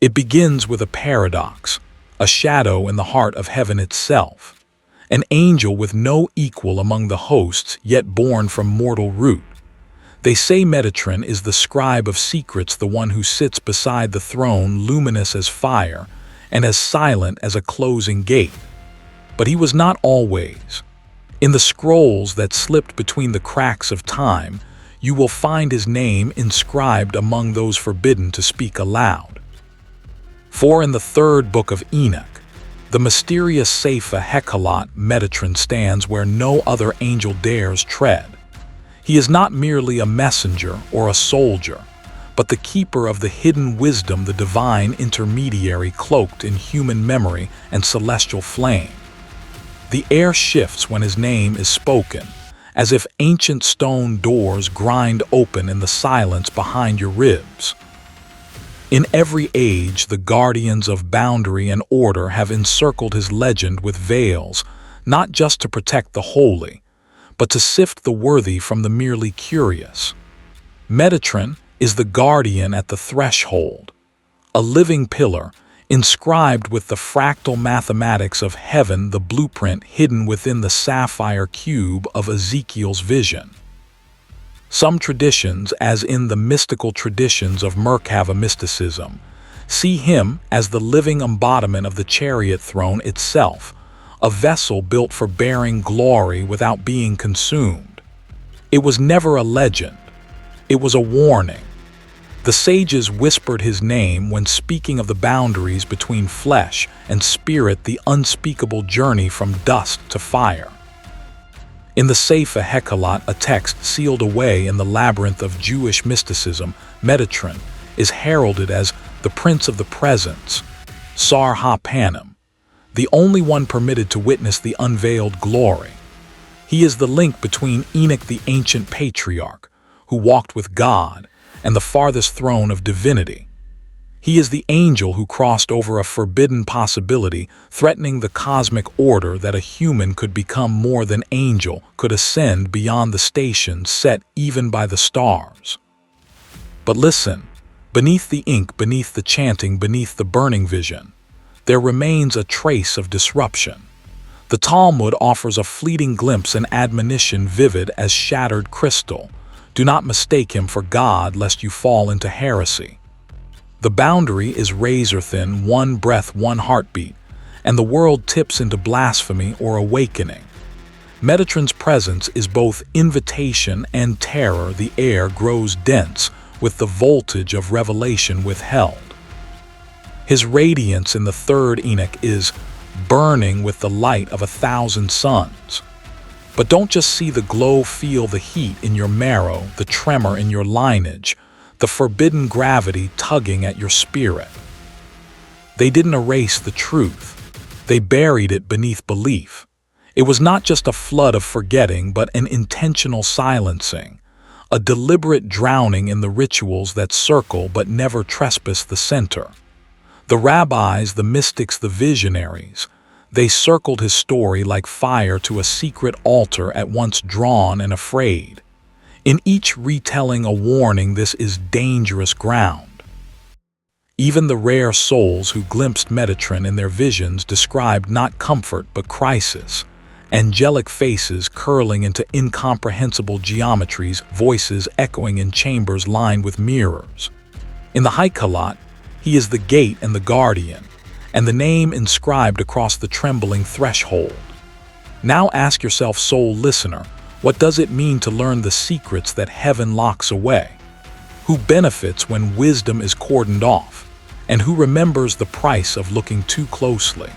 It begins with a paradox, a shadow in the heart of heaven itself, an angel with no equal among the hosts, yet born from mortal root. They say Metatron is the scribe of secrets, the one who sits beside the throne, luminous as fire and as silent as a closing gate. But he was not always. In the scrolls that slipped between the cracks of time, you will find his name inscribed among those forbidden to speak aloud. For in the third Book of Enoch, the mysterious Sefer Hekhalot, Metatron stands where no other angel dares tread. He is not merely a messenger or a soldier, but the keeper of the hidden wisdom, the divine intermediary cloaked in human memory and celestial flame. The air shifts when his name is spoken, as if ancient stone doors grind open in the silence behind your ribs. In every age, the guardians of boundary and order have encircled his legend with veils, not just to protect the holy, but to sift the worthy from the merely curious. Metatron is the guardian at the threshold, a living pillar inscribed with the fractal mathematics of heaven, the blueprint hidden within the sapphire cube of Ezekiel's vision. Some traditions, as in the mystical traditions of Merkavah mysticism, see him as the living embodiment of the chariot throne itself, a vessel built for bearing glory without being consumed. It was never a legend. It was a warning. The sages whispered his name when speaking of the boundaries between flesh and spirit, the unspeakable journey from dust to fire. In the Sefer Hekhalot, a text sealed away in the labyrinth of Jewish mysticism, Metatron is heralded as the Prince of the Presence, Sar Ha-Panim, the only one permitted to witness the unveiled glory. He is the link between Enoch, the ancient patriarch, who walked with God, and the farthest throne of divinity. He is the angel who crossed over a forbidden possibility, threatening the cosmic order that a human could become more than angel, could ascend beyond the stations set even by the stars. But listen, beneath the ink, beneath the chanting, beneath the burning vision, there remains a trace of disruption. The Talmud offers a fleeting glimpse, an admonition vivid as shattered crystal. Do not mistake him for God, lest you fall into heresy. The boundary is razor-thin, one breath, one heartbeat, and the world tips into blasphemy or awakening. Metatron's presence is both invitation and terror. The air grows dense with the voltage of revelation withheld. His radiance in the third Enoch is burning with the light of 1,000 suns. But don't just see the glow, feel the heat in your marrow, the tremor in your lineage, the forbidden gravity tugging at your spirit. They didn't erase the truth. They buried it beneath belief. It was not just a flood of forgetting, but an intentional silencing, a deliberate drowning in the rituals that circle but never trespass the center. The rabbis, the mystics, the visionaries, they circled his story like fire to a secret altar, at once drawn and afraid. In each retelling a warning: this is dangerous ground. Even the rare souls who glimpsed Metatron in their visions described not comfort but crisis. Angelic faces curling into incomprehensible geometries, voices echoing in chambers lined with mirrors. In the Hekhalot, he is the gate and the guardian, and the name inscribed across the trembling threshold. Now ask yourself, soul listener, what does it mean to learn the secrets that heaven locks away? Who benefits when wisdom is cordoned off? And who remembers the price of looking too closely?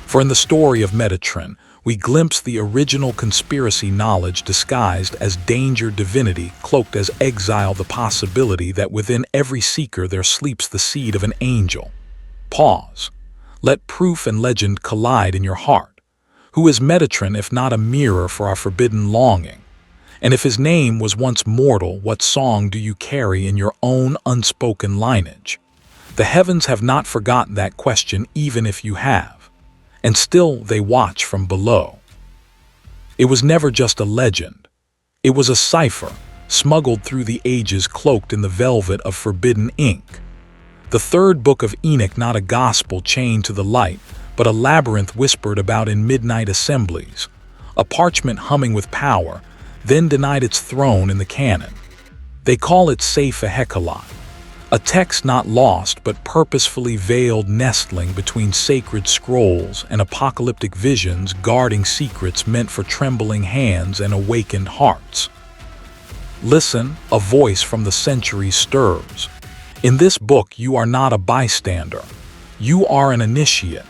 For in the story of Metatron, we glimpse the original conspiracy, knowledge disguised as danger, divinity cloaked as exile, the possibility that within every seeker there sleeps the seed of an angel. Pause. Let proof and legend collide in your heart. Who is Metatron if not a mirror for our forbidden longing? And if his name was once mortal, what song do you carry in your own unspoken lineage? The heavens have not forgotten that question, even if you have. And still they watch from below. It was never just a legend. It was a cipher, smuggled through the ages, cloaked in the velvet of forbidden ink. The third book of Enoch, not a gospel chained to the light, but a labyrinth whispered about in midnight assemblies, a parchment humming with power, then denied its throne in the canon. They call it Sefer Hekhalot, a text not lost but purposefully veiled, nestling between sacred scrolls and apocalyptic visions, guarding secrets meant for trembling hands and awakened hearts. Listen, a voice from the centuries stirs. In this book you are not a bystander. You are an initiate.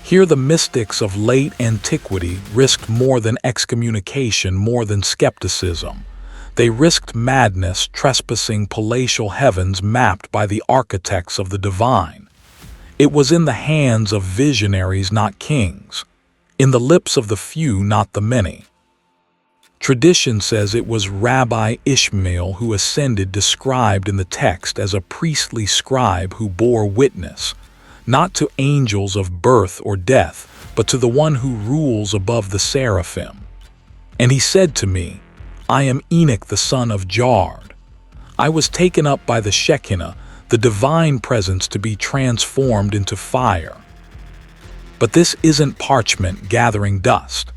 Here the mystics of late antiquity risked more than excommunication, more than skepticism. They risked madness, trespassing palatial heavens mapped by the architects of the divine. It was in the hands of visionaries, not kings. In the lips of the few, not the many. Tradition says it was Rabbi Ishmael who ascended, described in the text as a priestly scribe who bore witness, not to angels of birth or death, but to the one who rules above the seraphim. And he said to me, I am Enoch the son of Jard. I was taken up by the Shekinah, the divine presence, to be transformed into fire. But this isn't parchment gathering dust.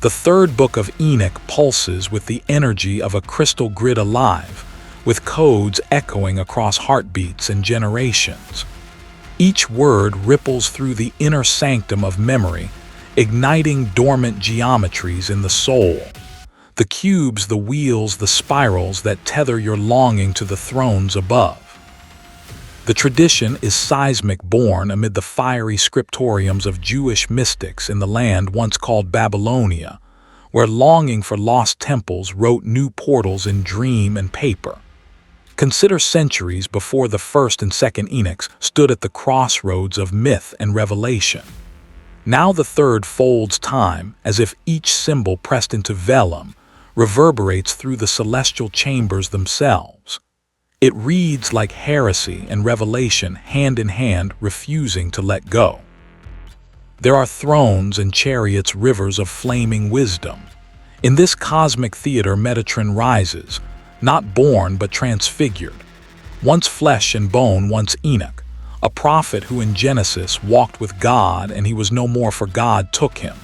The third book of Enoch pulses with the energy of a crystal grid, alive, with codes echoing across heartbeats and generations. Each word ripples through the inner sanctum of memory, igniting dormant geometries in the soul. The cubes, the wheels, the spirals that tether your longing to the thrones above. The tradition is seismic, born amid the fiery scriptoriums of Jewish mystics in the land once called Babylonia, where longing for lost temples wrote new portals in dream and paper. Consider centuries before the first and second Enochs stood at the crossroads of myth and revelation. Now the third folds time, as if each symbol pressed into vellum reverberates through the celestial chambers themselves. It reads like heresy and revelation, hand in hand, refusing to let go. There are thrones and chariots, rivers of flaming wisdom. In this cosmic theater, Metatron rises, not born but transfigured. Once flesh and bone, once Enoch, a prophet who in Genesis walked with God and he was no more, for God took him.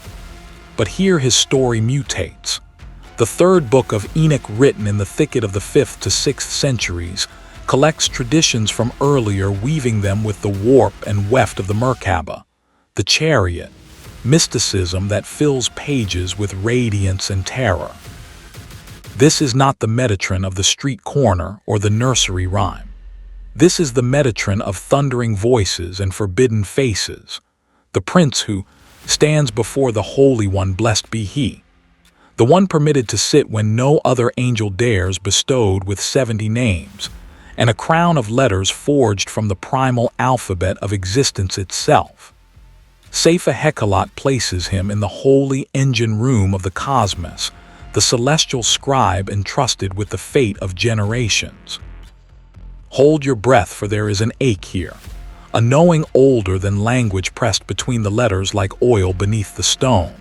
But here his story mutates. The third book of Enoch, written in the thicket of the 5th to 6th centuries, collects traditions from earlier, weaving them with the warp and weft of the Merkavah, the chariot, mysticism that fills pages with radiance and terror. This is not the Metatron of the street corner or the nursery rhyme. This is the Metatron of thundering voices and forbidden faces, the prince who stands before the Holy One, blessed be he, the one permitted to sit when no other angel dares, bestowed with 70 names, and a crown of letters forged from the primal alphabet of existence itself. Sefer Hekhalot places him in the holy engine room of the cosmos, the celestial scribe entrusted with the fate of generations. Hold your breath, for there is an ache here, a knowing older than language pressed between the letters like oil beneath the stone.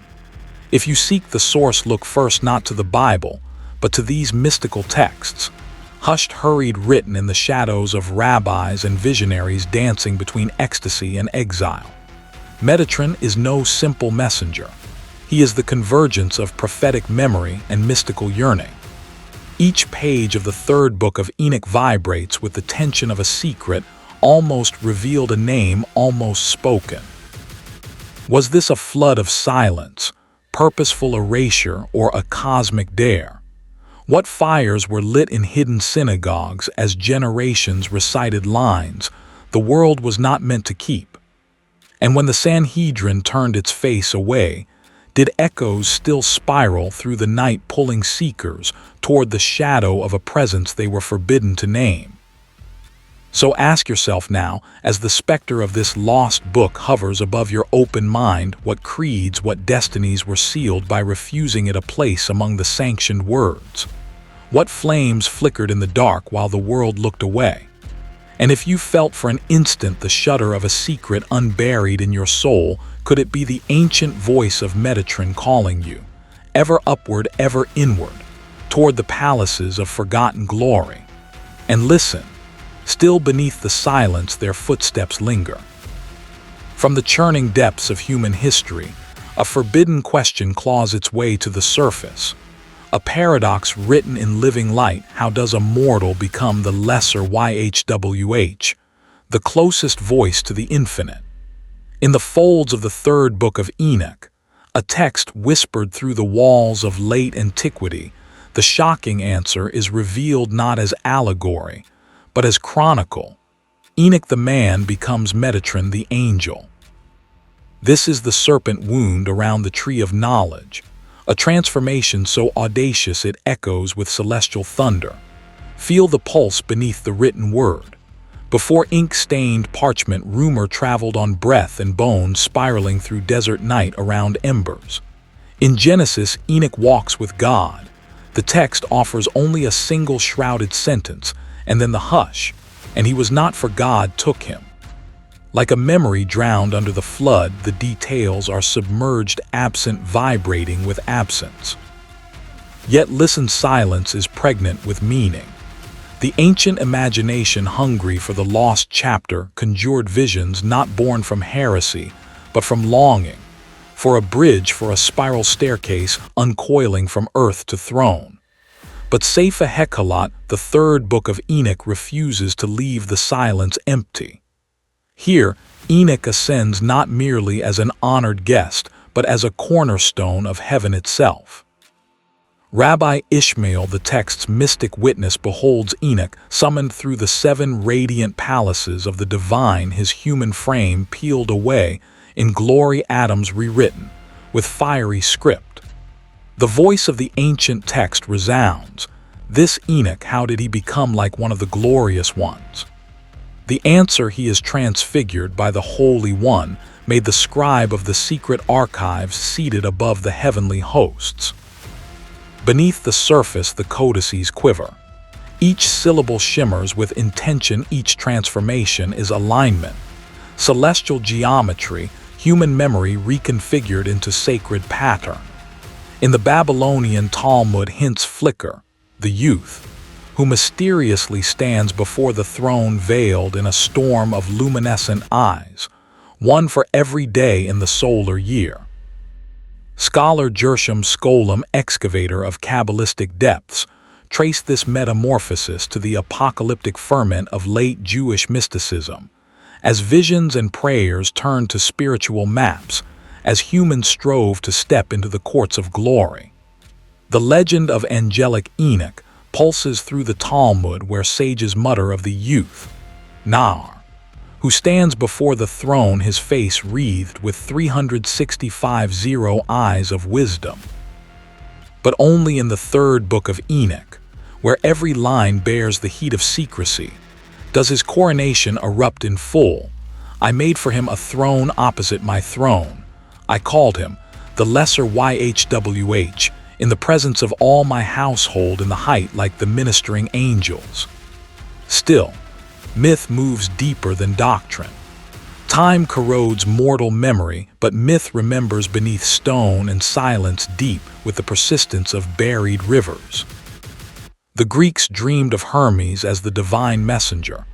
If you seek the source, look first not to the Bible, but to these mystical texts, hushed, hurried, written in the shadows of rabbis and visionaries dancing between ecstasy and exile. Metatron is no simple messenger. He is the convergence of prophetic memory and mystical yearning. Each page of the third book of Enoch vibrates with the tension of a secret, almost revealed, a name almost spoken. Was this a flood of silence, purposeful erasure, or a cosmic dare? What fires were lit in hidden synagogues as generations recited lines the world was not meant to keep? And when the Sanhedrin turned its face away, did echoes still spiral through the night, pulling seekers toward the shadow of a presence they were forbidden to name? So ask yourself now, as the specter of this lost book hovers above your open mind, what creeds, what destinies were sealed by refusing it a place among the sanctioned words? What flames flickered in the dark while the world looked away? And if you felt for an instant the shudder of a secret unburied in your soul, could it be the ancient voice of Metatron calling you, ever upward, ever inward, toward the palaces of forgotten glory? And listen, Still beneath the silence their footsteps linger. From the churning depths of human history, a forbidden question claws its way to the surface. A paradox written in living light: how does a mortal become the Lesser YHWH, the closest voice to the infinite? In the folds of the third Book of Enoch, a text whispered through the walls of late antiquity, the shocking answer is revealed not as allegory, but as chronicle. Enoch the man becomes Metatron the angel. This is the serpent wound around the tree of knowledge, a transformation so audacious it echoes with celestial thunder. Feel the pulse beneath the written word. Before ink-stained parchment, rumor traveled on breath and bone, spiraling through desert night around embers. In Genesis, Enoch walks with God. The text offers only a single shrouded sentence, and then the hush, and he was not, for God took him. Like a memory drowned under the flood, the details are submerged, absent, vibrating with absence. Yet listen, silence is pregnant with meaning. The ancient imagination, hungry for the lost chapter, conjured visions not born from heresy, but from longing, for a bridge, for a spiral staircase uncoiling from earth to throne. But Sefer Hekhalot, the third Book of Enoch, refuses to leave the silence empty. Here, Enoch ascends not merely as an honored guest, but as a cornerstone of heaven itself. Rabbi Ishmael, the text's mystic witness, beholds Enoch summoned through the 7 radiant palaces of the divine, his human frame peeled away, in glory atoms rewritten, with fiery script. The voice of the ancient text resounds. This Enoch, how did he become like one of the glorious ones? The answer: he is transfigured by the Holy One, made the scribe of the secret archives, seated above the heavenly hosts. Beneath the surface the codices quiver. Each syllable shimmers with intention, each transformation is alignment. Celestial geometry, human memory reconfigured into sacred pattern. In the Babylonian Talmud, hints flicker: the youth, who mysteriously stands before the throne veiled in a storm of luminescent eyes, one for every day in the solar year. Scholar Gershom Scholem, excavator of Kabbalistic depths, traced this metamorphosis to the apocalyptic ferment of late Jewish mysticism, as visions and prayers turned to spiritual maps, as humans strove to step into the courts of glory. The legend of angelic Enoch pulses through the Talmud, where sages mutter of the youth, Nar, who stands before the throne, his face wreathed with 365 eyes of wisdom. But only in the third Book of Enoch, where every line bears the heat of secrecy, does his coronation erupt in full. I made for him a throne opposite my throne. I called him the Lesser YHWH, in the presence of all my household, in the height like the ministering angels. Still, myth moves deeper than doctrine. Time corrodes mortal memory, but myth remembers beneath stone and silence deep with the persistence of buried rivers. The Greeks dreamed of Hermes as the divine messenger,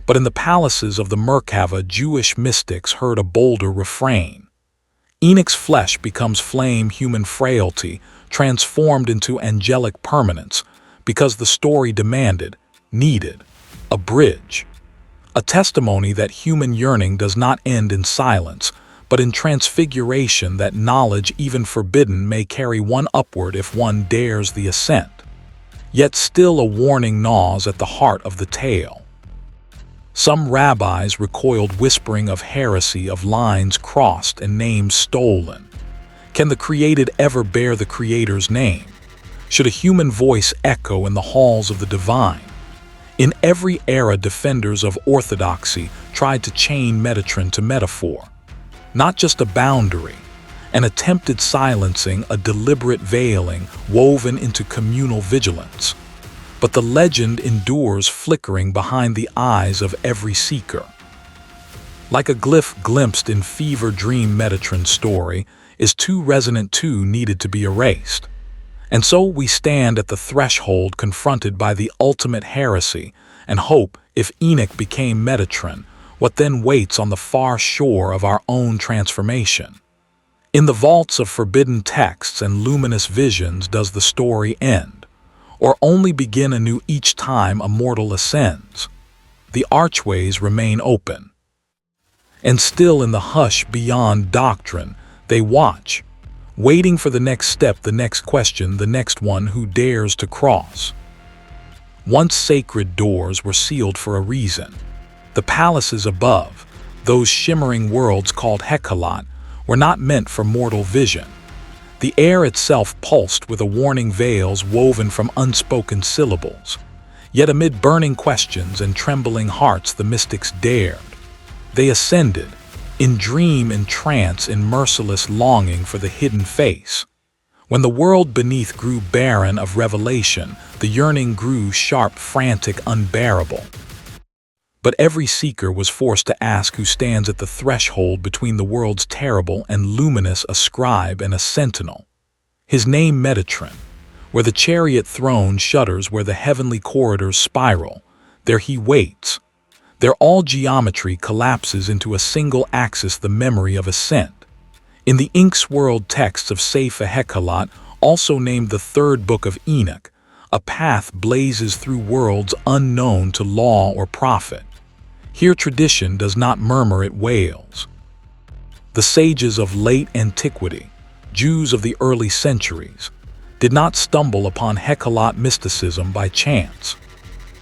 but in the palaces of the Merkavah, Jewish mystics heard a bolder refrain. Enoch's flesh becomes flame, human frailty, transformed into angelic permanence, because the story demanded, needed, a bridge. A testimony that human yearning does not end in silence, but in transfiguration, that knowledge, even forbidden, may carry one upward if one dares the ascent. Yet still a warning gnaws at the heart of the tale. Some rabbis recoiled, whispering of heresy, of lines crossed and names stolen. Can the created ever bear the Creator's name? Should a human voice echo in the halls of the divine? In every era, defenders of orthodoxy tried to chain Metatron to metaphor. Not just a boundary, an attempted silencing, a deliberate veiling woven into communal vigilance. But the legend endures, flickering behind the eyes of every seeker. Like a glyph glimpsed in fever dream, Metatron's story is too resonant, too needed to be erased. And so we stand at the threshold, confronted by the ultimate heresy, and hope If Enoch became Metatron, what then waits on the far shore of our own transformation? In the vaults of forbidden texts and luminous visions does the story end, or only begin anew each time a mortal ascends? The archways remain open. And still in the hush beyond doctrine, they watch, waiting for the next step, the next question, the next one who dares to cross. Once sacred doors were sealed for a reason. The palaces above, those shimmering worlds called Hekhalot, were not meant for mortal vision. The air itself pulsed with a warning veils woven from unspoken syllables. Yet amid burning questions and trembling hearts the mystics dared. They ascended, in dream, in trance, in merciless longing for the hidden face. When the world beneath grew barren of revelation, the yearning grew sharp, frantic, unbearable. But every seeker was forced to ask who stands at the threshold between the world's terrible and luminous, a scribe and a sentinel. His name Metatron. Where the chariot throne shudders, where the heavenly corridors spiral, there he waits. There all geometry collapses into a single axis, the memory of ascent. In the ink-swirled texts of Sefer Hekhalot, also named the third Book of Enoch, a path blazes through worlds unknown to law or prophet. Here tradition does not murmur, it wails. The sages of late antiquity, Jews of the early centuries, did not stumble upon Hekhalot mysticism by chance.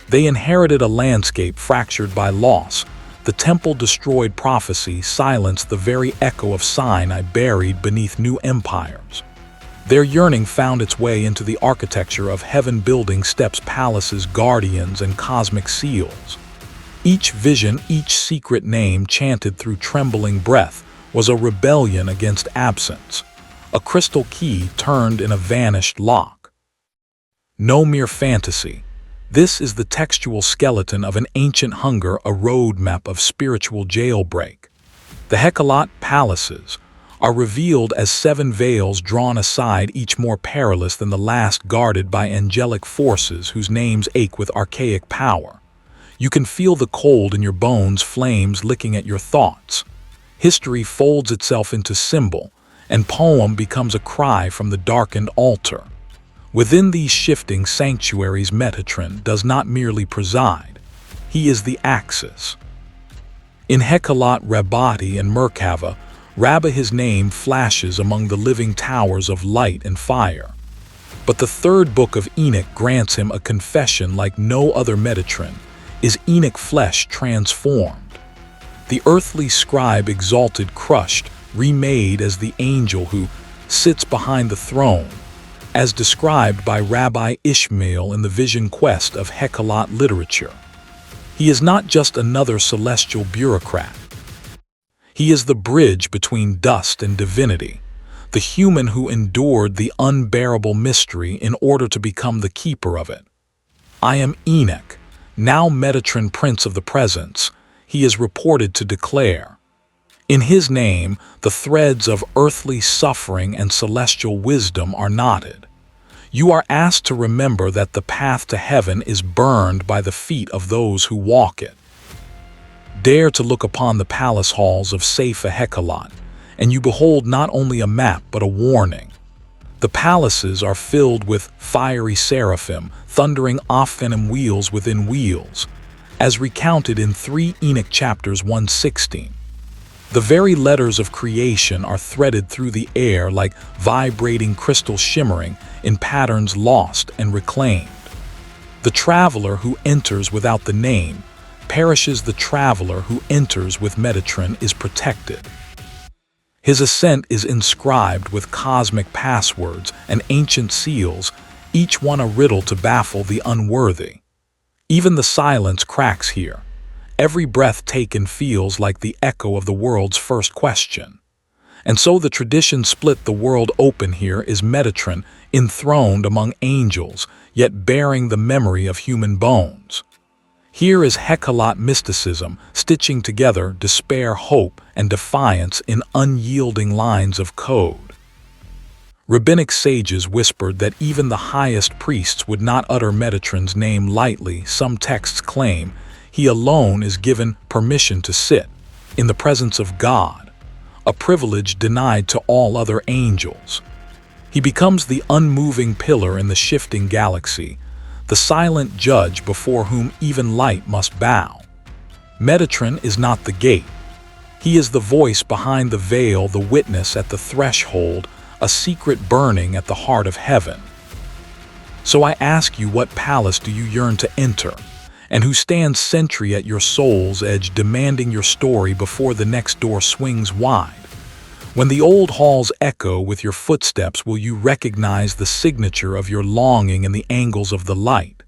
They inherited a landscape fractured by loss. The temple-destroyed prophecy silenced the very echo of Sinai buried beneath new empires. Their yearning found its way into the architecture of heaven-building steps, palaces, guardians, and cosmic seals. Each vision, each secret name chanted through trembling breath was a rebellion against absence, a crystal key turned in a vanished lock. No mere fantasy. This is the textual skeleton of an ancient hunger, a roadmap of spiritual jailbreak. The Hekhalot palaces are revealed as 7 veils drawn aside, each more perilous than the last, guarded by angelic forces whose names ache with archaic power. You can feel the cold in your bones, flames licking at your thoughts. History folds itself into symbol, and poem becomes a cry from the darkened altar. Within these shifting sanctuaries, Metatron does not merely preside. He is the axis. In Hekhalot Rabbati and Merkavah, Rabbah his name flashes among the living towers of light and fire. But the third Book of Enoch grants him a confession like no other. Metatron is Enoch, flesh transformed. The earthly scribe exalted, crushed, remade as the angel who sits behind the throne, as described by Rabbi Ishmael in the vision quest of Hekhalot literature. He is not just another celestial bureaucrat. He is the bridge between dust and divinity, the human who endured the unbearable mystery in order to become the keeper of it. I am Enoch, now Metatron, prince of the presence, he is reported to declare. In his name, the threads of earthly suffering and celestial wisdom are knotted. You are asked to remember that the path to heaven is burned by the feet of those who walk it. Dare to look upon the palace halls of Sefer Hekhalot, and you behold not only a map but a warning. The palaces are filled with fiery seraphim, thundering off-venom wheels within wheels, as recounted in 3 Enoch chapters 116. The very letters of creation are threaded through the air like vibrating crystal, shimmering in patterns lost and reclaimed. The traveler who enters without the name perishes. The traveler who enters with Metatron is protected. His ascent is inscribed with cosmic passwords and ancient seals, each one a riddle to baffle the unworthy. Even the silence cracks here. Every breath taken feels like the echo of the world's first question. And so the tradition split the world open. Here is Metatron, enthroned among angels, yet bearing the memory of human bones. Here is Hekhalot mysticism, stitching together despair, hope, and defiance in unyielding lines of code. Rabbinic sages whispered that even the highest priests would not utter Metatron's name lightly. Some texts claim he alone is given permission to sit in the presence of God, a privilege denied to all other angels. He becomes the unmoving pillar in the shifting galaxy, the silent judge before whom even light must bow. Metatron is not the gate. He is the voice behind the veil, the witness at the threshold, a secret burning at the heart of heaven. So I ask you, what palace do you yearn to enter? And who stands sentry at your soul's edge, demanding your story before the next door swings wide? When the old halls echo with your footsteps, will you recognize the signature of your longing in the angles of the light?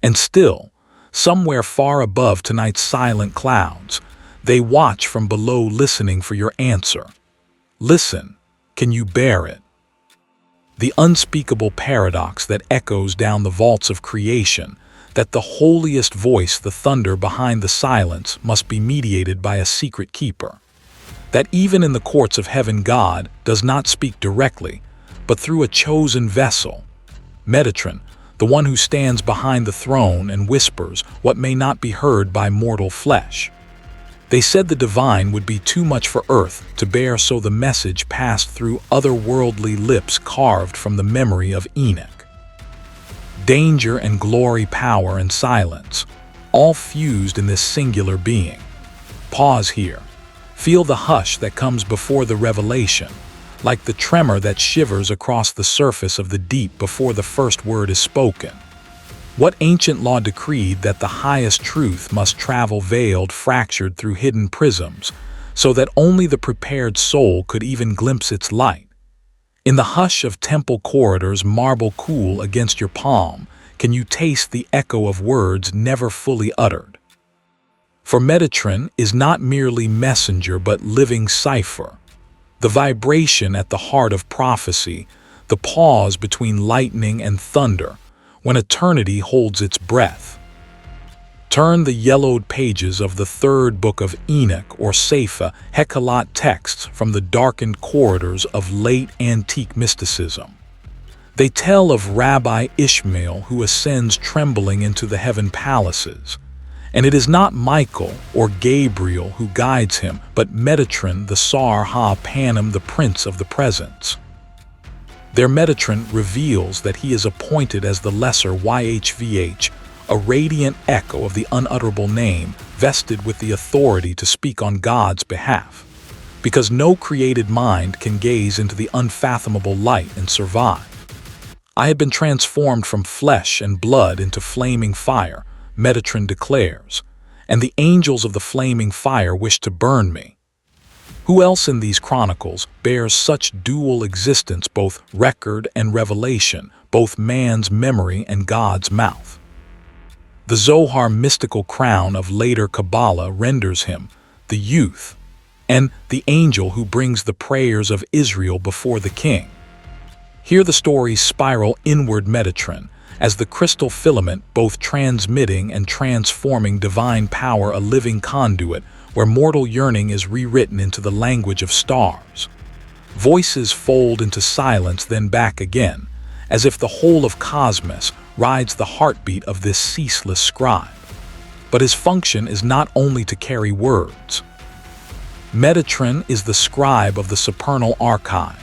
And still, somewhere far above tonight's silent clouds, they watch from below, listening for your answer. Listen, can you bear it? The unspeakable paradox that echoes down the vaults of creation, that the holiest voice, the thunder behind the silence, must be mediated by a secret keeper. That even in the courts of heaven, God does not speak directly, but through a chosen vessel. Metatron, the one who stands behind the throne and whispers what may not be heard by mortal flesh. They said the divine would be too much for earth to bear, so the message passed through otherworldly lips carved from the memory of Enoch. Danger and glory, power and silence, all fused in this singular being. Pause here. Feel the hush that comes before the revelation, like the tremor that shivers across the surface of the deep before the first word is spoken. What ancient law decreed that the highest truth must travel veiled, fractured through hidden prisms, so that only the prepared soul could even glimpse its light? In the hush of temple corridors, marble cool against your palm, can you taste the echo of words never fully uttered? For Metatron is not merely messenger but living cipher, the vibration at the heart of prophecy, the pause between lightning and thunder, when eternity holds its breath. Turn the yellowed pages of the third Book of Enoch or Sefer Hekhalot texts from the darkened corridors of late antique mysticism. They tell of Rabbi Ishmael who ascends trembling into the heaven palaces, and it is not Michael or Gabriel who guides him, but Metatron, the Sar Ha-Panim, the Prince of the Presence. Their Metatron reveals that he is appointed as the Lesser YHWH, a radiant echo of the unutterable name, vested with the authority to speak on God's behalf, because no created mind can gaze into the unfathomable light and survive. I have been transformed from flesh and blood into flaming fire, Metatron declares, and the angels of the flaming fire wish to burn me. Who else in these chronicles bears such dual existence, both record and revelation, both man's memory and God's mouth? The Zohar mystical crown of later Kabbalah renders him the youth and the angel who brings the prayers of Israel before the king. Here the stories spiral inward, Metatron as the crystal filament, both transmitting and transforming divine power, a living conduit where mortal yearning is rewritten into the language of stars. Voices fold into silence, then back again, as if the whole of cosmos rides the heartbeat of this ceaseless scribe. But his function is not only to carry words. Metatron is the scribe of the supernal archive,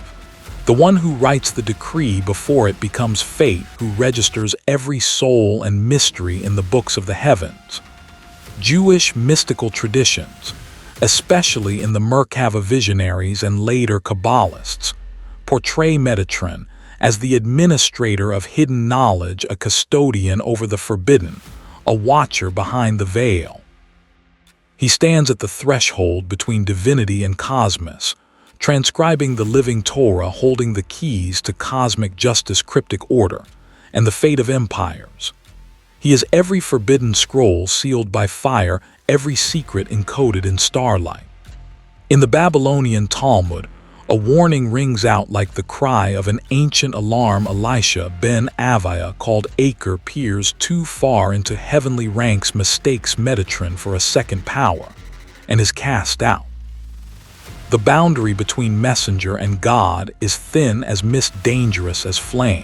the one who writes the decree before it becomes fate, who registers every soul and mystery in the books of the heavens. Jewish mystical traditions, especially in the Merkavah visionaries and later Kabbalists, portray Metatron as the administrator of hidden knowledge, a custodian over the forbidden, a watcher behind the veil. He stands at the threshold between divinity and cosmos, transcribing the living Torah, holding the keys to cosmic justice, cryptic order, and the fate of empires. He is every forbidden scroll sealed by fire, every secret encoded in starlight. In the Babylonian Talmud, a warning rings out like the cry of an ancient alarm. Elisha ben Aviah, called Acre, peers too far into heavenly ranks, mistakes Metatron for a second power, and is cast out. The boundary between messenger and God is thin as mist, dangerous as flame.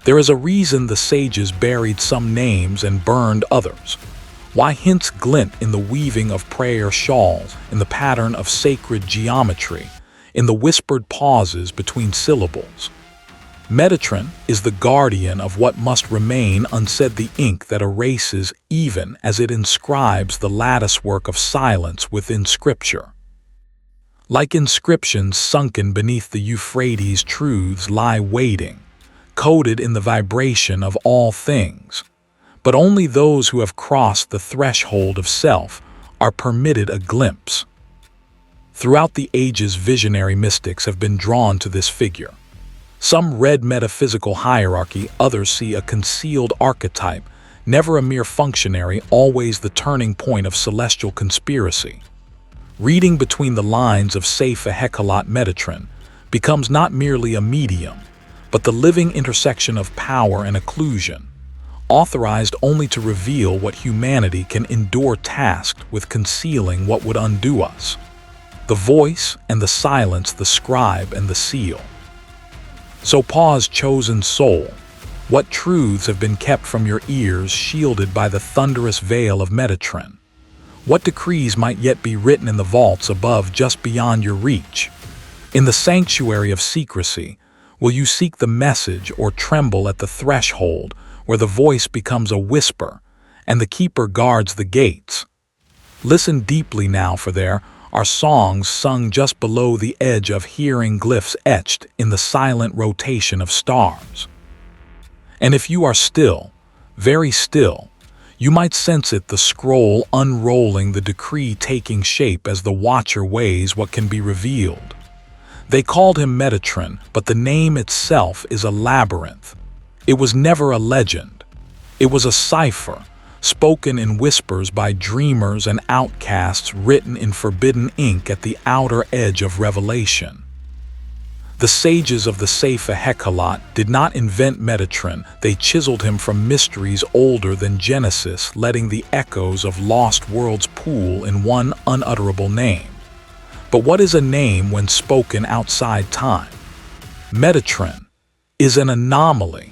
There is a reason the sages buried some names and burned others. Why hints glint in the weaving of prayer shawls, in the pattern of sacred geometry, in the whispered pauses between syllables? Metatron is the guardian of what must remain unsaid, the ink that erases even as it inscribes the latticework of silence within Scripture. Like inscriptions sunken beneath the Euphrates, truths lie waiting, coded in the vibration of all things. But only those who have crossed the threshold of self are permitted a glimpse. Throughout the ages, visionary mystics have been drawn to this figure. Some read metaphysical hierarchy, others see a concealed archetype, never a mere functionary, always the turning point of celestial conspiracy. Reading between the lines of Sefer Hekhalot, Metatron becomes not merely a medium, but the living intersection of power and occlusion, authorized only to reveal what humanity can endure, tasked with concealing what would undo us. The voice and the silence, the scribe and the seal. So pause, chosen soul. What truths have been kept from your ears, shielded by the thunderous veil of Metatron? What decrees might yet be written in the vaults above, just beyond your reach? In the sanctuary of secrecy, will you seek the message or tremble at the threshold where the voice becomes a whisper and the keeper guards the gates? Listen deeply now, for there are songs sung just below the edge of hearing, glyphs etched in the silent rotation of stars. And if you are still, very still, you might sense it, the scroll unrolling, the decree taking shape as the watcher weighs what can be revealed. They called him Metatron, but the name itself is a labyrinth. It was never a legend. It was a cipher, spoken in whispers by dreamers and outcasts, written in forbidden ink at the outer edge of revelation. The sages of the Sefer Hekhalot did not invent Metatron, they chiseled him from mysteries older than Genesis, letting the echoes of lost worlds pool in one unutterable name. But what is a name when spoken outside time? Metatron is an anomaly,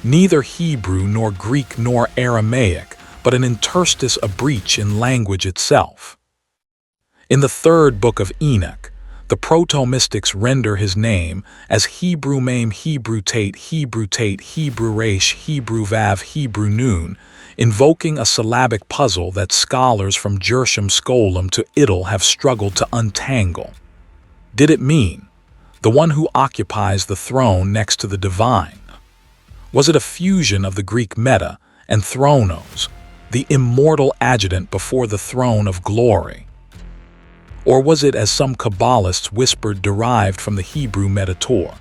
neither Hebrew nor Greek nor Aramaic, but an interstice, a breach in language itself. In the third book of Enoch, the proto-mystics render his name as Hebrew Mem, Hebrew Tate, Hebrew Tate, Hebrew Resh, Hebrew Vav, Hebrew Nun, invoking a syllabic puzzle that scholars from Gershom Scholem to Iddle have struggled to untangle. Did it mean the one who occupies the throne next to the divine? Was it a fusion of the Greek meta and thronos, the immortal adjutant before the throne of glory? Or was it, as some Kabbalists whispered, derived from the Hebrew metator,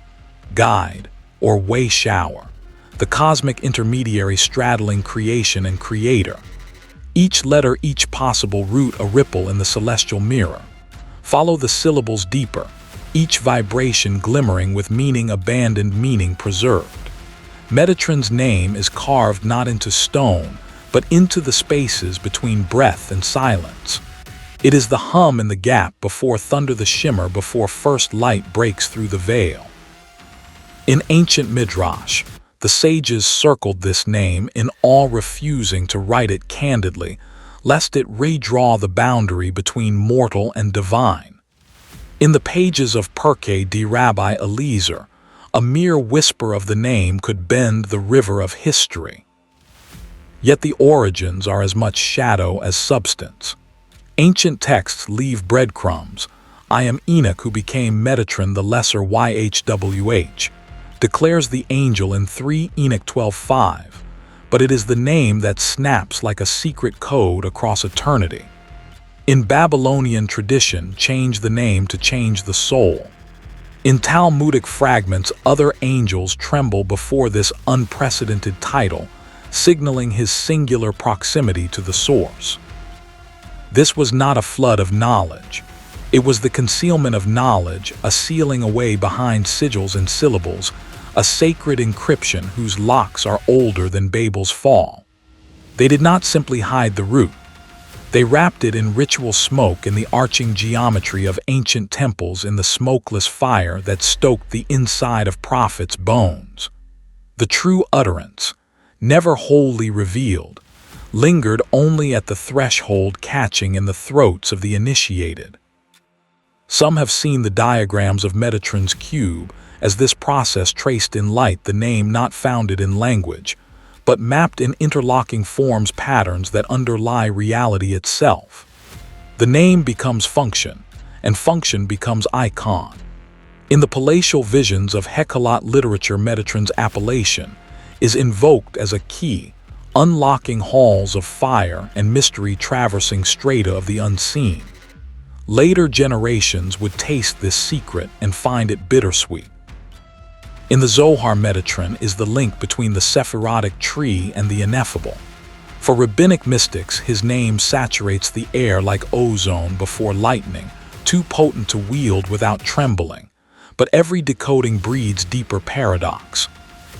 guide, or way shower, the cosmic intermediary straddling creation and creator? Each letter, each possible root, a ripple in the celestial mirror. Follow the syllables deeper, each vibration glimmering with meaning abandoned, meaning preserved. Metatron's name is carved not into stone, but into the spaces between breath and silence. It is the hum in the gap before thunder, the shimmer before first light breaks through the veil. In ancient Midrash, the sages circled this name in awe, refusing to write it candidly, lest it redraw the boundary between mortal and divine. In the pages of Pirkei de Rabbi Eliezer, a mere whisper of the name could bend the river of history. Yet the origins are as much shadow as substance. Ancient texts leave breadcrumbs. I am Enoch who became Metatron, the Lesser YHWH, declares the angel in 3 Enoch 12:5, but it is the name that snaps like a secret code across eternity. In Babylonian tradition, change the name to change the soul. In Talmudic fragments, other angels tremble before this unprecedented title, signaling his singular proximity to the source. This was not a flood of knowledge. It was the concealment of knowledge, a sealing away behind sigils and syllables, a sacred encryption whose locks are older than Babel's fall. They did not simply hide the root. They wrapped it in ritual smoke, in the arching geometry of ancient temples, in the smokeless fire that stoked the inside of prophets' bones. The true utterance, never wholly revealed, lingered only at the threshold, catching in the throats of the initiated. Some have seen the diagrams of Metatron's cube as this process traced in light, the name not founded in language, but mapped in interlocking forms, patterns that underlie reality itself. The name becomes function, and function becomes icon. In the palatial visions of Hekhalot literature, Metatron's appellation is invoked as a key, unlocking halls of fire and mystery, traversing strata of the unseen. Later generations would taste this secret and find it bittersweet. In the Zohar, Metatron is the link between the Sephirotic tree and the ineffable. For rabbinic mystics, his name saturates the air like ozone before lightning, too potent to wield without trembling. But every decoding breeds deeper paradox.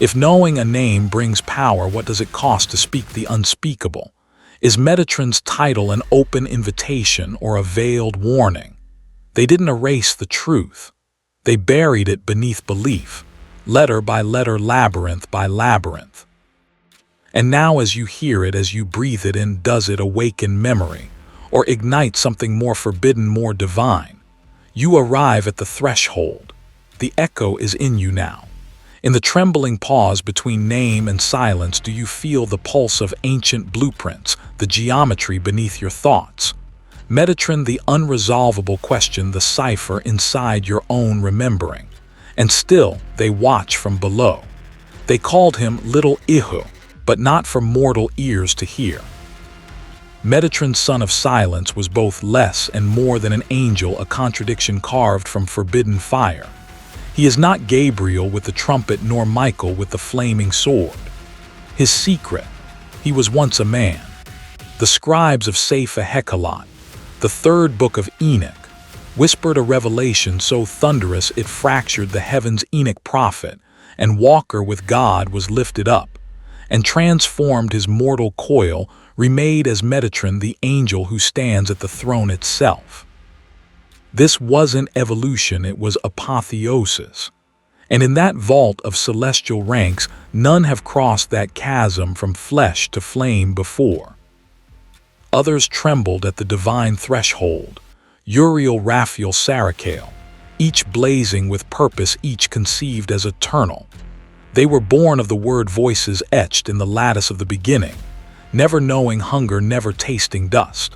If knowing a name brings power, what does it cost to speak the unspeakable? Is Metatron's title an open invitation or a veiled warning? They didn't erase the truth. They buried it beneath belief, letter by letter, labyrinth by labyrinth. And now, as you hear it, as you breathe it in, does it awaken memory or ignite something more forbidden, more divine? You arrive at the threshold. The echo is in you now. In the trembling pause between name and silence, do you feel the pulse of ancient blueprints, the geometry beneath your thoughts? Metatron, the unresolvable question, the cipher inside your own remembering. And still, they watch from below. They called him Little Ihu, but not for mortal ears to hear. Metatron, son of silence, was both less and more than an angel, a contradiction carved from forbidden fire. He is not Gabriel with the trumpet, nor Michael with the flaming sword. His secret: he was once a man. The scribes of Sefer Hekhalot, the third book of Enoch, whispered a revelation so thunderous it fractured the heavens. Enoch, prophet and walker with God, was lifted up and transformed his mortal coil, remade as Metatron, the angel who stands at the throne itself. This wasn't evolution, it was apotheosis. And in that vault of celestial ranks, none have crossed that chasm from flesh to flame before. Others trembled at the divine threshold, Uriel, Raphael, Sarakel, each blazing with purpose, each conceived as eternal. They were born of the word, voices etched in the lattice of the beginning, never knowing hunger, never tasting dust.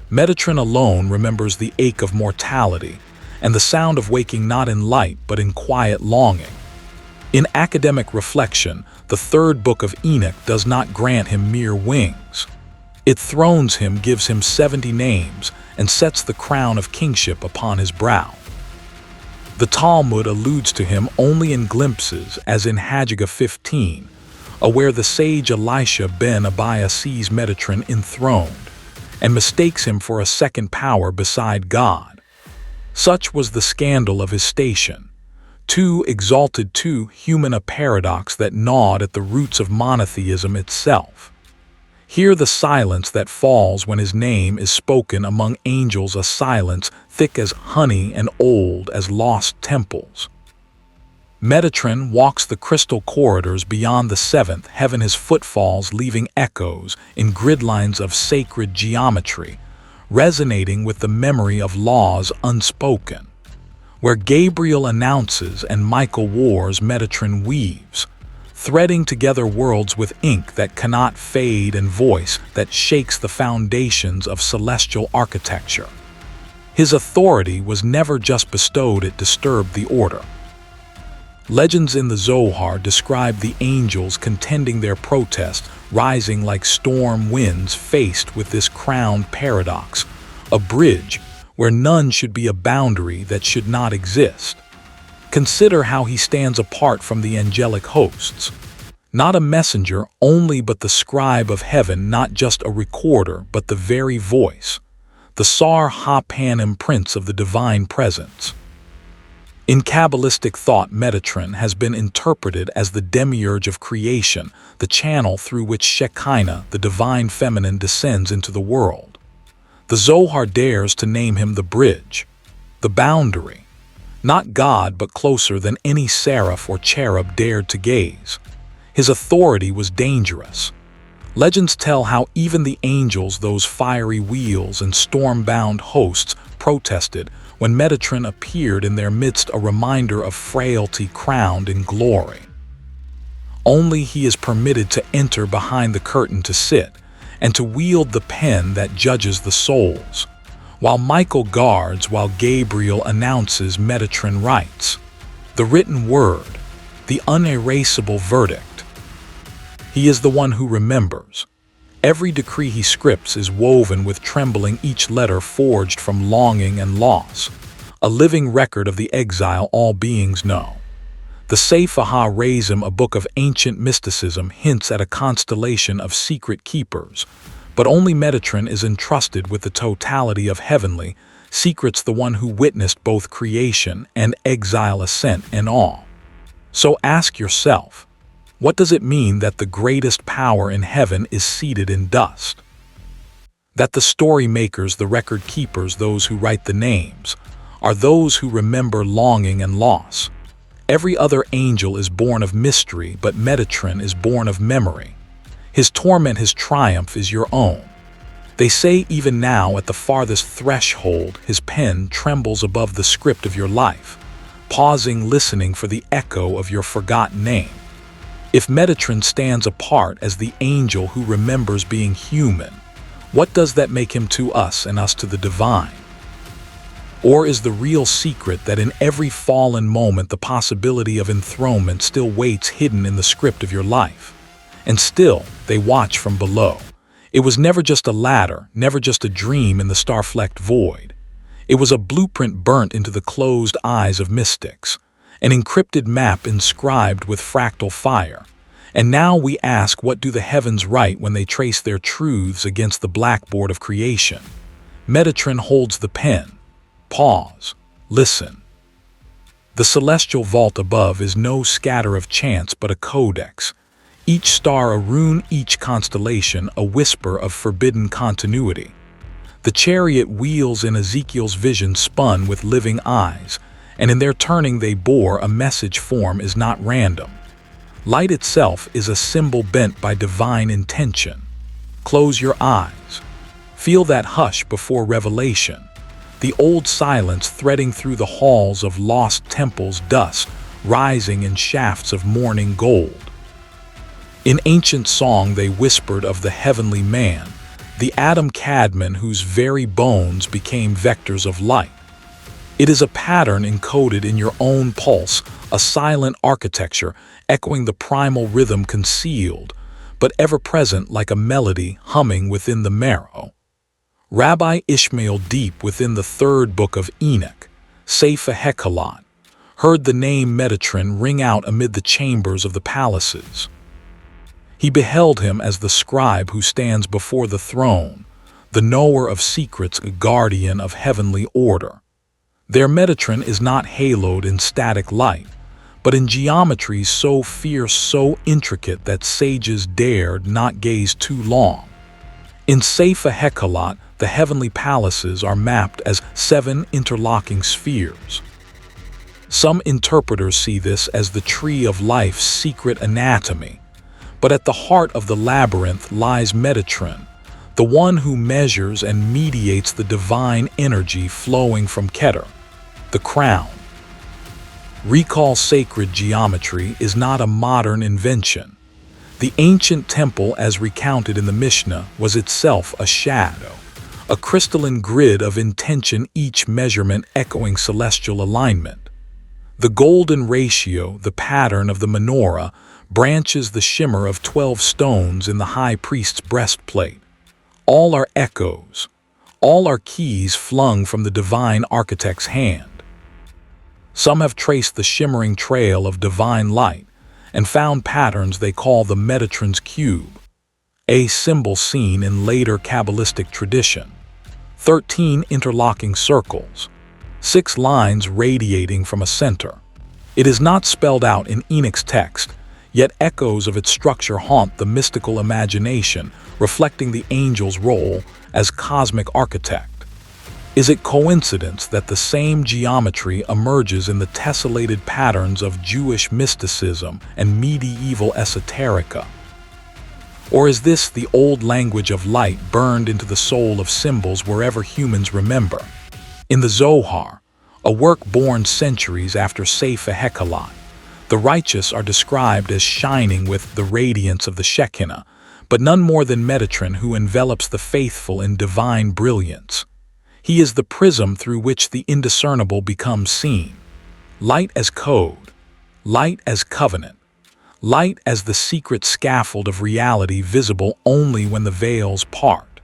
Metatron alone remembers the ache of mortality and the sound of waking, not in light but in quiet longing. In academic reflection, the third book of Enoch does not grant him mere wings. It thrones him, gives him 70 names, and sets the crown of kingship upon his brow. The Talmud alludes to him only in glimpses, as in Haggadah 15, where the sage Elisha ben Abiah sees Metatron enthroned and mistakes him for a second power beside God. Such was the scandal of his station. Too exalted, too human, a paradox that gnawed at the roots of monotheism itself. Hear the silence that falls when his name is spoken among angels, a silence thick as honey and old as lost temples. Metatron walks the crystal corridors beyond the seventh heaven, his footfalls leaving echoes in gridlines of sacred geometry, resonating with the memory of laws unspoken. Where Gabriel announces and Michael wars, Metatron weaves, threading together worlds with ink that cannot fade and voice that shakes the foundations of celestial architecture. His authority was never just bestowed, it disturbed the order. Legends in the Zohar describe the angels contending their protest, rising like storm winds faced with this crowned paradox, a bridge where none should be, a boundary that should not exist. Consider how he stands apart from the angelic hosts. Not a messenger only, but the scribe of heaven, not just a recorder, but the very voice, the Sar Ha-Panim, prince of the divine presence. In Kabbalistic thought, Metatron has been interpreted as the demiurge of creation, the channel through which Shekinah, the divine feminine, descends into the world. The Zohar dares to name him the bridge, the boundary, not God but closer than any seraph or cherub dared to gaze. His authority was dangerous. Legends tell how even the angels, those fiery wheels and storm-bound hosts, protested when Metatron appeared in their midst, a reminder of frailty crowned in glory. Only he is permitted to enter behind the curtain to sit, and to wield the pen that judges the souls. While Michael guards, while Gabriel announces, Metatron writes the written word, the unerasable verdict. He is the one who remembers. Every decree he scripts is woven with trembling, each letter forged from longing and loss, a living record of the exile all beings know. The Sefer Hekhalot, a book of ancient mysticism, hints at a constellation of secret keepers, but only Metatron is entrusted with the totality of heavenly secrets, the one who witnessed both creation and exile, ascent and awe. So ask yourself, what does it mean that the greatest power in heaven is seated in dust? That the story makers, the record keepers, those who write the names, are those who remember longing and loss. Every other angel is born of mystery, but Metatron is born of memory. His torment, his triumph is your own. They say even now at the farthest threshold, his pen trembles above the script of your life, pausing, listening for the echo of your forgotten name. If Metatron stands apart as the angel who remembers being human, what does that make him to us and us to the divine? Or is the real secret that in every fallen moment the possibility of enthronement still waits hidden in the script of your life? And still, they watch from below. It was never just a ladder, never just a dream in the star-flecked void. It was a blueprint burnt into the closed eyes of mystics, an encrypted map inscribed with fractal fire. And now we ask, what do the heavens write when they trace their truths against the blackboard of creation? Metatron holds the pen. Pause. Listen. The celestial vault above is no scatter of chance but a codex. Each star a rune, each constellation a whisper of forbidden continuity. The chariot wheels in Ezekiel's vision spun with living eyes, and in their turning they bore a message. Form is not random. Light itself is a symbol bent by divine intention. Close your eyes. Feel that hush before revelation. The old silence threading through the halls of lost temples, dust rising in shafts of morning gold. In ancient song they whispered of the heavenly man, the Adam Cadman whose very bones became vectors of light. It is a pattern encoded in your own pulse, a silent architecture echoing the primal rhythm concealed, but ever present like a melody humming within the marrow. Rabbi Ishmael, deep within the third Book of Enoch, Sefer Hekhalot, heard the name Metatron ring out amid the chambers of the palaces. He beheld him as the scribe who stands before the throne, the knower of secrets, a guardian of heavenly order. Their Metatron is not haloed in static light, but in geometries so fierce, so intricate that sages dared not gaze too long. In Sefer Hekhalot, the heavenly palaces are mapped as 7 interlocking spheres. Some interpreters see this as the tree of life's secret anatomy, but at the heart of the labyrinth lies Metatron, the one who measures and mediates the divine energy flowing from Keter, the crown. Recall, sacred geometry is not a modern invention. The ancient temple, as recounted in the Mishnah, was itself a shadow, a crystalline grid of intention, each measurement echoing celestial alignment. The golden ratio, the pattern of the menorah, branches the shimmer of 12 stones in the high priest's breastplate. All are echoes, all are keys flung from the divine architect's hand. Some have traced the shimmering trail of divine light and found patterns they call the Metatron's cube, a symbol seen in later Kabbalistic tradition. 13 interlocking circles, 6 lines radiating from a center. It is not spelled out in Enoch's text, yet echoes of its structure haunt the mystical imagination, reflecting the angel's role as cosmic architect. Is it coincidence that the same geometry emerges in the tessellated patterns of Jewish mysticism and medieval esoterica? Or is this the old language of light burned into the soul of symbols wherever humans remember? In the Zohar, a work born centuries after Sefer Hekhalot, the righteous are described as shining with the radiance of the Shekinah, but none more than Metatron, who envelops the faithful in divine brilliance. He is the prism through which the indiscernible becomes seen. Light as code, light as covenant, light as the secret scaffold of reality visible only when the veils part.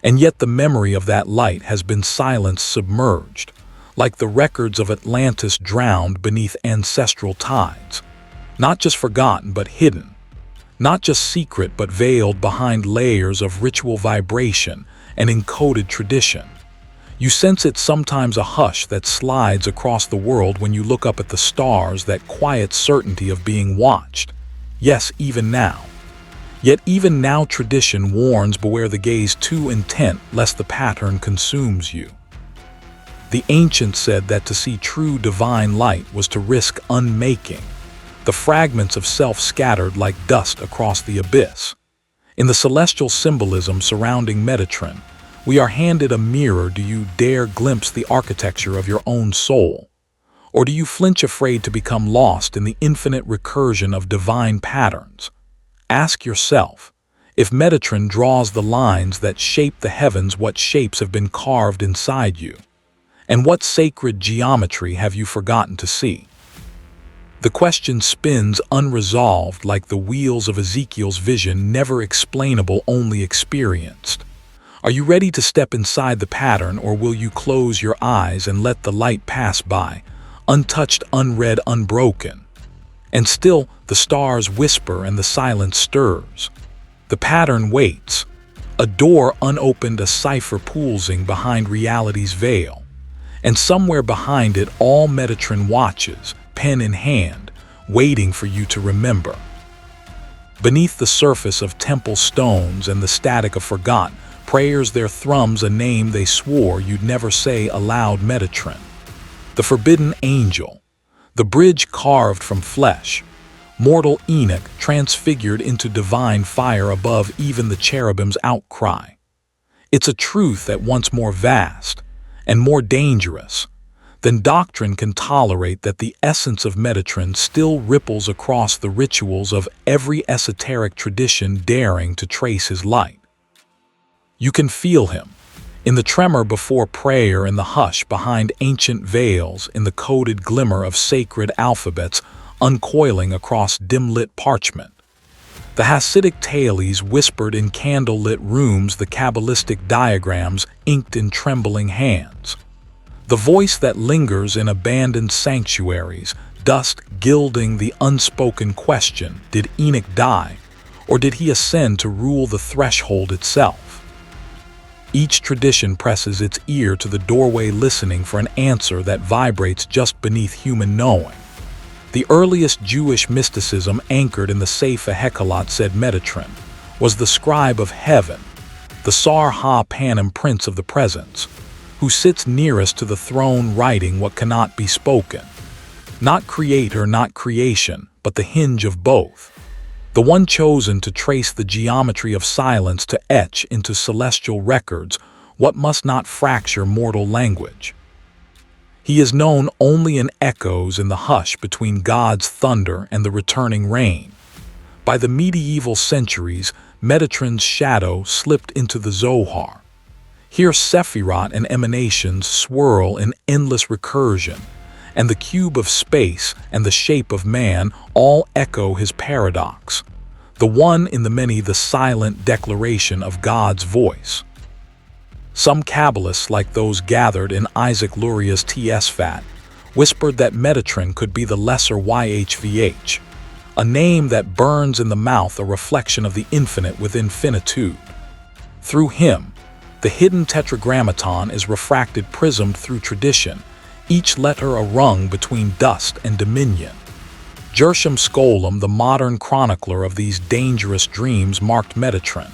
And yet the memory of that light has been silence submerged, like the records of Atlantis drowned beneath ancestral tides. Not just forgotten but hidden, not just secret but veiled behind layers of ritual vibration and encoded tradition. You sense it sometimes, a hush that slides across the world when you look up at the stars, that quiet certainty of being watched. Yes, even now. Yet even now tradition warns, beware the gaze too intent lest the pattern consumes you. The ancients said that to see true divine light was to risk unmaking, the fragments of self scattered like dust across the abyss. In the celestial symbolism surrounding Metatron, we are handed a mirror. Do you dare glimpse the architecture of your own soul? Or do you flinch afraid to become lost in the infinite recursion of divine patterns? Ask yourself, if Metatron draws the lines that shape the heavens, what shapes have been carved inside you? And what sacred geometry have you forgotten to see? The question spins unresolved, like the wheels of Ezekiel's vision, never explainable, only experienced. Are you ready to step inside the pattern, or will you close your eyes and let the light pass by, untouched, unread, unbroken? And still, the stars whisper and the silence stirs. The pattern waits, a door unopened, a cipher pulsing behind reality's veil. And somewhere behind it all, Metatron watches, pen in hand, waiting for you to remember. Beneath the surface of temple stones and the static of forgotten prayers, there thrums a name they swore you'd never say aloud: Metatron. The forbidden angel, the bridge carved from flesh, mortal Enoch transfigured into divine fire above even the cherubim's outcry. It's a truth at once more vast and more dangerous than doctrine can tolerate, that the essence of Metatron still ripples across the rituals of every esoteric tradition daring to trace his light. You can feel him in the tremor before prayer, in the hush behind ancient veils, in the coded glimmer of sacred alphabets uncoiling across dim-lit parchment. The Hasidic tales whispered in candle-lit rooms, the Kabbalistic diagrams inked in trembling hands. The voice that lingers in abandoned sanctuaries, dust gilding the unspoken question: did Enoch die, or did he ascend to rule the threshold itself? Each tradition presses its ear to the doorway, listening for an answer that vibrates just beneath human knowing. The earliest Jewish mysticism, anchored in the Sefer Hekhalot, said Metatron was the scribe of heaven, the Sar Ha-Panim, prince of the presence, who sits nearest to the throne, writing what cannot be spoken. Not creator, not creation, but the hinge of both. The one chosen to trace the geometry of silence, to etch into celestial records what must not fracture mortal language. He is known only in echoes, in the hush between God's thunder and the returning rain. By the medieval centuries, Metatron's shadow slipped into the Zohar. Here Sephirot and emanations swirl in endless recursion, and the cube of space and the shape of man all echo his paradox. The one in the many, the silent declaration of God's voice. Some Kabbalists, like those gathered in Isaac Luria's Tsfat, whispered that Metatron could be the Lesser YHWH, a name that burns in the mouth, a reflection of the infinite with infinitude. Through him, the hidden tetragrammaton is refracted, prismed through tradition, each letter a rung between dust and dominion. Gershom Scholem, the modern chronicler of these dangerous dreams, marked Metatron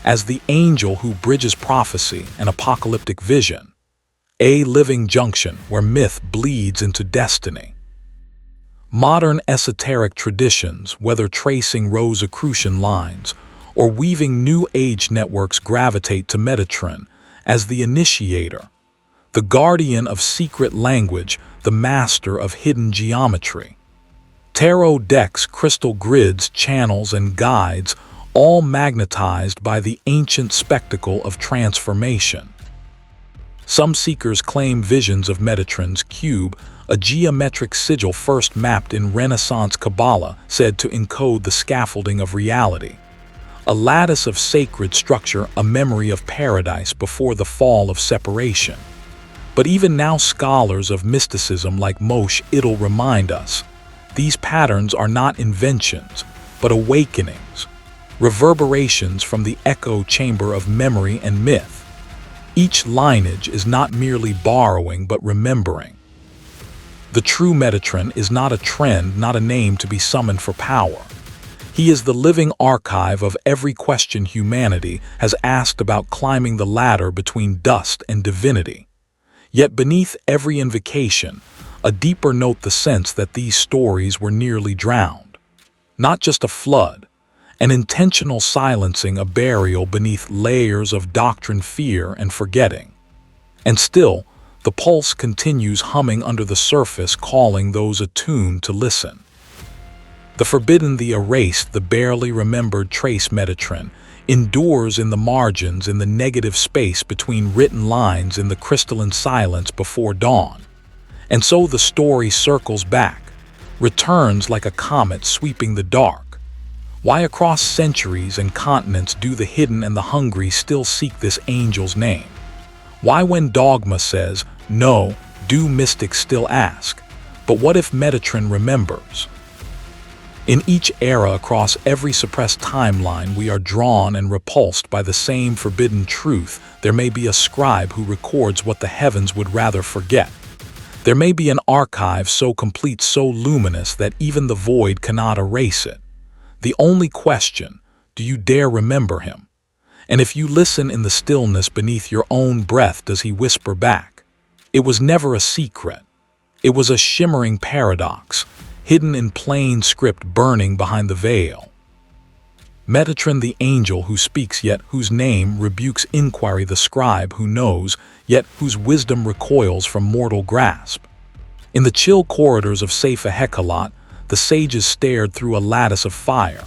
as the angel who bridges prophecy and apocalyptic vision, a living junction where myth bleeds into destiny. Modern esoteric traditions, whether tracing Rosicrucian lines or weaving New Age networks gravitate to Metatron as the initiator, the guardian of secret language, the master of hidden geometry. Tarot decks, crystal grids, channels, and guides, all magnetized by the ancient spectacle of transformation. Some seekers claim visions of Metatron's cube, a geometric sigil first mapped in Renaissance Kabbalah, said to encode the scaffolding of reality. A lattice of sacred structure, a memory of paradise before the fall of separation. But even now, scholars of mysticism like Moshe Idel remind us, these patterns are not inventions, but awakenings, reverberations from the echo chamber of memory and myth. Each lineage is not merely borrowing, but remembering. The true Metatron is not a trend, not a name to be summoned for power. He is the living archive of every question humanity has asked about climbing the ladder between dust and divinity. Yet beneath every invocation, a deeper note, the sense that these stories were nearly drowned. Not just a flood, an intentional silencing, a burial beneath layers of doctrine, fear, and forgetting. And still, the pulse continues humming under the surface, calling those attuned to listen. The forbidden, the erased, the barely remembered trace Metatron endures in the margins, in the negative space between written lines, in the crystalline silence before dawn. And so the story circles back, returns like a comet sweeping the dark. Why across centuries and continents do the hidden and the hungry still seek this angel's name? Why when dogma says, no, do mystics still ask? But what if Metatron remembers? In each era, across every suppressed timeline, we are drawn and repulsed by the same forbidden truth. There may be a scribe who records what the heavens would rather forget. There may be an archive so complete, so luminous, that even the void cannot erase it. The only question, do you dare remember him? And if you listen in the stillness beneath your own breath, does he whisper back? It was never a secret. It was a shimmering paradox, hidden in plain script, burning behind the veil. Metatron, the angel who speaks yet whose name rebukes inquiry, the scribe who knows yet whose wisdom recoils from mortal grasp. In the chill corridors of Sefer Hekhalot, the sages stared through a lattice of fire,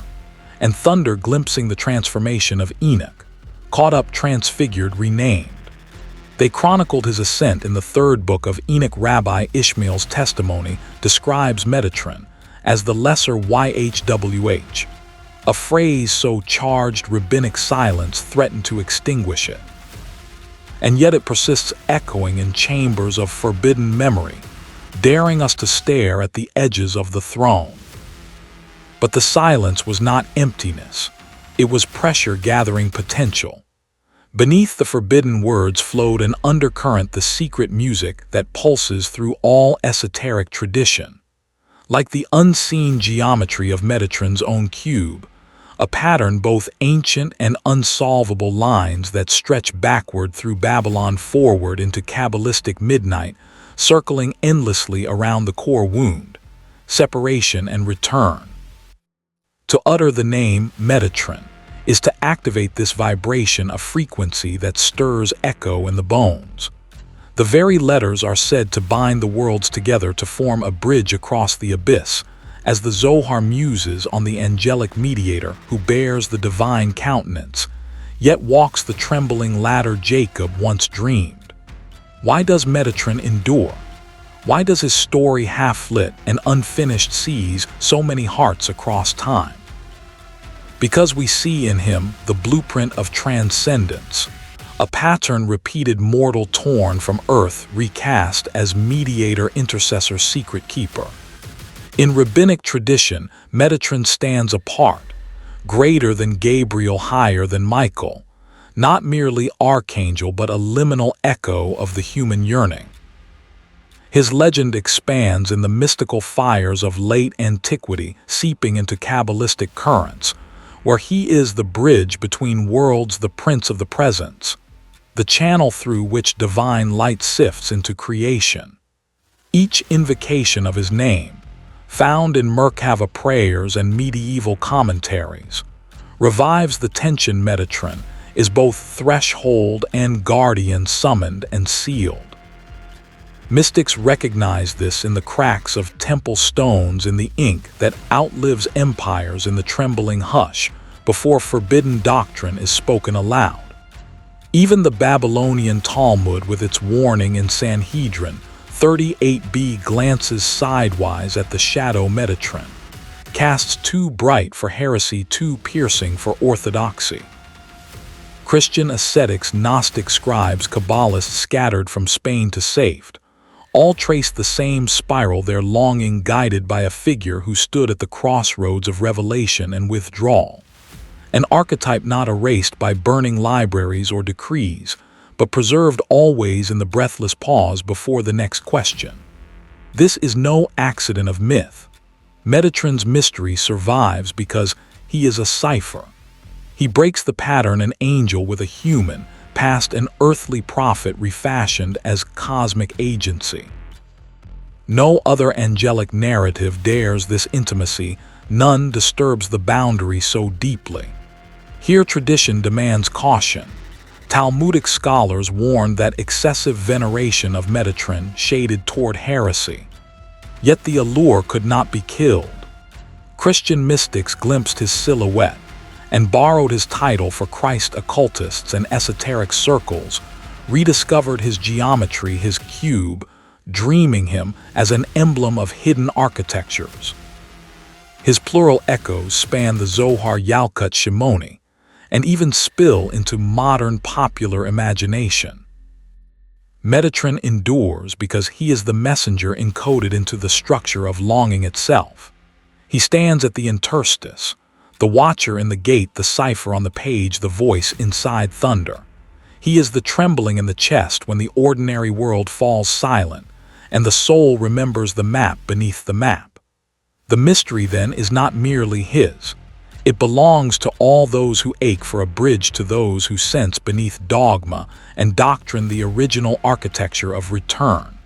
and thunder glimpsing the transformation of Enoch, caught up, transfigured, renamed. They chronicled his ascent in the third book of Enoch. Rabbi Ishmael's testimony describes Metatron as the Lesser YHWH, a phrase so charged rabbinic silence threatened to extinguish it. And yet it persists, echoing in chambers of forbidden memory, daring us to stare at the edges of the throne. But the silence was not emptiness. It was pressure gathering potential. Beneath the forbidden words flowed an undercurrent, the secret music that pulses through all esoteric tradition. Like the unseen geometry of Metatron's own cube, a pattern both ancient and unsolvable, lines that stretch backward through Babylon, forward into Kabbalistic midnight, circling endlessly around the core wound, separation and return. To utter the name Metatron is to activate this vibration, a frequency that stirs echo in the bones. The very letters are said to bind the worlds together, to form a bridge across the abyss, as the Zohar muses on the angelic mediator who bears the divine countenance, yet walks the trembling ladder Jacob once dreamed. Why does Metatron endure? Why does his story, half-lit and unfinished, seize so many hearts across time? Because we see in him the blueprint of transcendence, a pattern repeated, mortal torn from earth, recast as mediator, intercessor, secret keeper. In rabbinic tradition, Metatron stands apart, greater than Gabriel, higher than Michael, not merely archangel, but a liminal echo of the human yearning. His legend expands in the mystical fires of late antiquity, seeping into Kabbalistic currents, where he is the bridge between worlds, the prince of the presence, the channel through which divine light sifts into creation. Each invocation of his name, found in Merkavah prayers and medieval commentaries, revives the tension. Metatron is both threshold and guardian, summoned and sealed. Mystics recognize this in the cracks of temple stones, in the ink that outlives empires, in the trembling hush before forbidden doctrine is spoken aloud. Even the Babylonian Talmud, with its warning in Sanhedrin 38b, glances sidewise at the shadow. Metatron casts too bright for heresy, too piercing for orthodoxy. Christian ascetics, Gnostic scribes, Kabbalists scattered from Spain to Safed all trace the same spiral, their longing guided by a figure who stood at the crossroads of revelation and withdrawal. An archetype not erased by burning libraries or decrees, but preserved always in the breathless pause before the next question. This is no accident of myth. Metatron's mystery survives because he is a cipher. He breaks the pattern, an angel with a human past, an earthly prophet refashioned as cosmic agency. No other angelic narrative dares this intimacy, none disturbs the boundary so deeply. Here tradition demands caution. Talmudic scholars warn that excessive veneration of Metatron shaded toward heresy. Yet the allure could not be killed. Christian mystics glimpsed his silhouette and borrowed his title for Christ. Occultists and esoteric circles rediscovered his geometry, his cube, dreaming him as an emblem of hidden architectures. His plural echoes span the Zohar, Yalkut, Shimoni, and even spill into modern popular imagination. Metatron endures because he is the messenger encoded into the structure of longing itself. He stands at the interstice, the watcher in the gate, the cipher on the page, the voice inside thunder. He is the trembling in the chest when the ordinary world falls silent, and the soul remembers the map beneath the map. The mystery, then, is not merely his. It belongs to all those who ache for a bridge, to those who sense beneath dogma and doctrine the original architecture of return.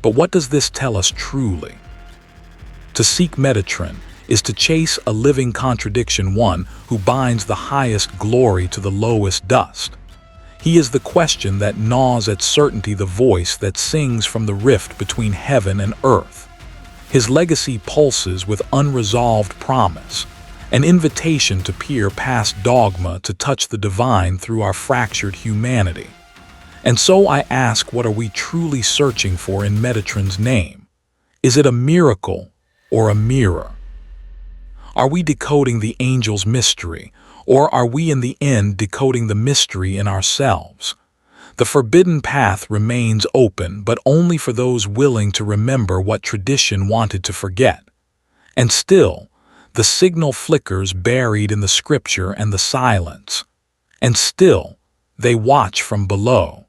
But what does this tell us truly? To seek Metatron is to chase a living contradiction, one who binds the highest glory to the lowest dust. He is the question that gnaws at certainty, the voice that sings from the rift between heaven and earth. His legacy pulses with unresolved promise, an invitation to peer past dogma, to touch the divine through our fractured humanity. And so I ask, what are we truly searching for in Metatron's name? Is it a miracle or a mirror? Are we decoding the angel's mystery, or are we in the end decoding the mystery in ourselves? The forbidden path remains open, but only for those willing to remember what tradition wanted to forget. And still, the signal flickers, buried in the scripture and the silence. And still, they watch from below.